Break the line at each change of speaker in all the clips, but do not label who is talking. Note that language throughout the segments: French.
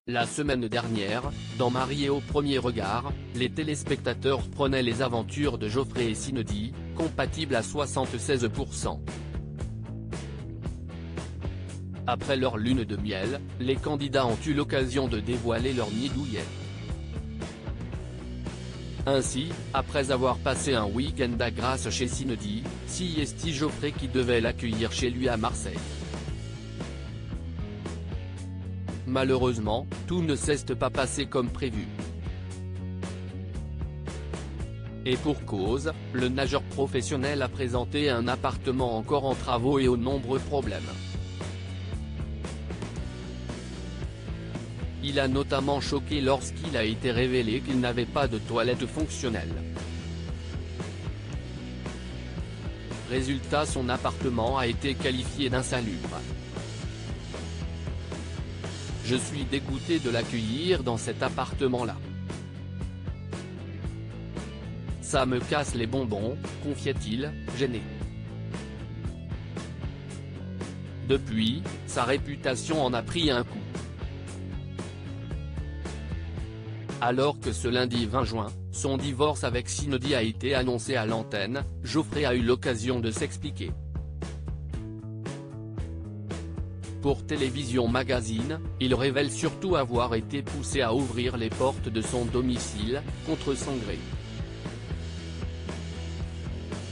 La semaine dernière, dans Mariée au premier regard, les téléspectateurs prenaient les aventures de Geoffrey et Cindy, compatibles à 76%. Après leur lune de miel, les candidats ont eu l'occasion de dévoiler leur nid douillet. Ainsi, après avoir passé un week-end à Grasse chez Cindy, c'est Geoffrey qui devait l'accueillir chez lui à Marseille. Malheureusement, tout ne s'est pas passé comme prévu. Et pour cause, le nageur professionnel a présenté un appartement encore en travaux et aux nombreux problèmes. Il a notamment choqué lorsqu'il a été révélé qu'il n'avait pas de toilette fonctionnelle. Résultat, son appartement a été qualifié d'insalubre. Je suis dégoûté de l'accueillir dans cet appartement-là. Ça me casse les bonbons, confiait-il, gêné. Depuis, sa réputation en a pris un coup. Alors que ce lundi 20 juin, son divorce avec Cindy a été annoncé à l'antenne, Geoffrey a eu l'occasion de s'expliquer. Pour Télévision Magazine, il révèle surtout avoir été poussé à ouvrir les portes de son domicile, contre son gré.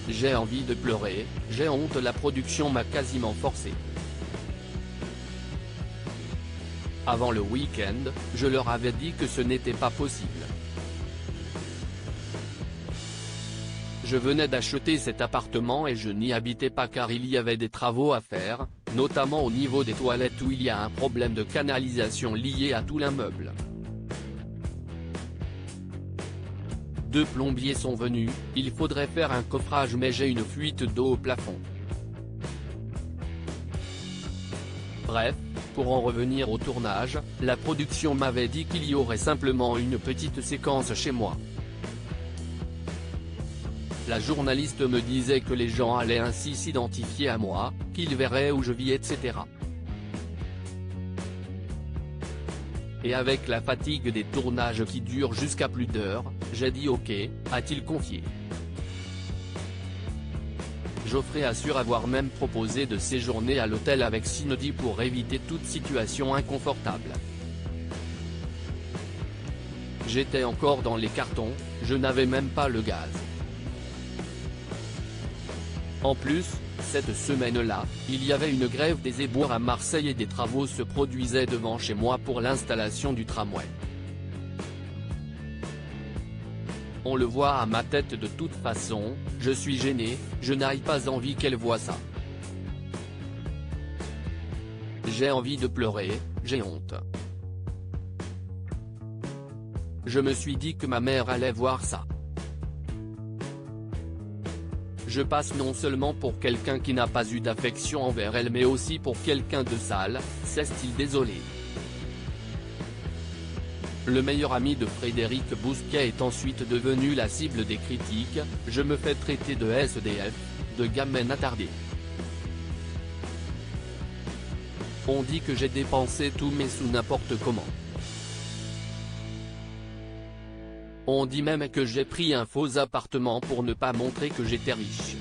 J'ai envie de pleurer, j'ai honte, la production m'a quasiment forcé. Avant le week-end, je leur avais dit que ce n'était pas possible. Je venais d'acheter cet appartement et je n'y habitais pas car il y avait des travaux à faire, notamment au niveau des toilettes où il y a un problème de canalisation lié à tout l'immeuble. Deux plombiers sont venus, il faudrait faire un coffrage mais j'ai une fuite d'eau au plafond. Bref, pour en revenir au tournage, la production m'avait dit qu'il y aurait simplement une petite séquence chez moi. La journaliste me disait que les gens allaient ainsi s'identifier à moi, qu'ils verraient où je vis, etc. Et avec la fatigue des tournages qui durent jusqu'à plus d'heures, j'ai dit ok, a-t-il confié. Geoffrey assure avoir même proposé de séjourner à l'hôtel avec Cindy pour éviter toute situation inconfortable. J'étais encore dans les cartons, je n'avais même pas le gaz. En plus, cette semaine-là, il y avait une grève des éboueurs à Marseille et des travaux se produisaient devant chez moi pour l'installation du tramway. On le voit à ma tête de toute façon, je suis gêné, je n'ai pas envie qu'elle voie ça. J'ai envie de pleurer, j'ai honte. Je me suis dit que ma mère allait voir ça. Je passe non seulement pour quelqu'un qui n'a pas eu d'affection envers elle mais aussi pour quelqu'un de sale, s'est-il désolé. Le meilleur ami de Frédéric Bousquet est ensuite devenu la cible des critiques, je me fais traiter de SDF, de gamin attardé. On dit que j'ai dépensé tous mes sous n'importe comment. On dit même que j'ai pris un faux appartement pour ne pas montrer que j'étais riche.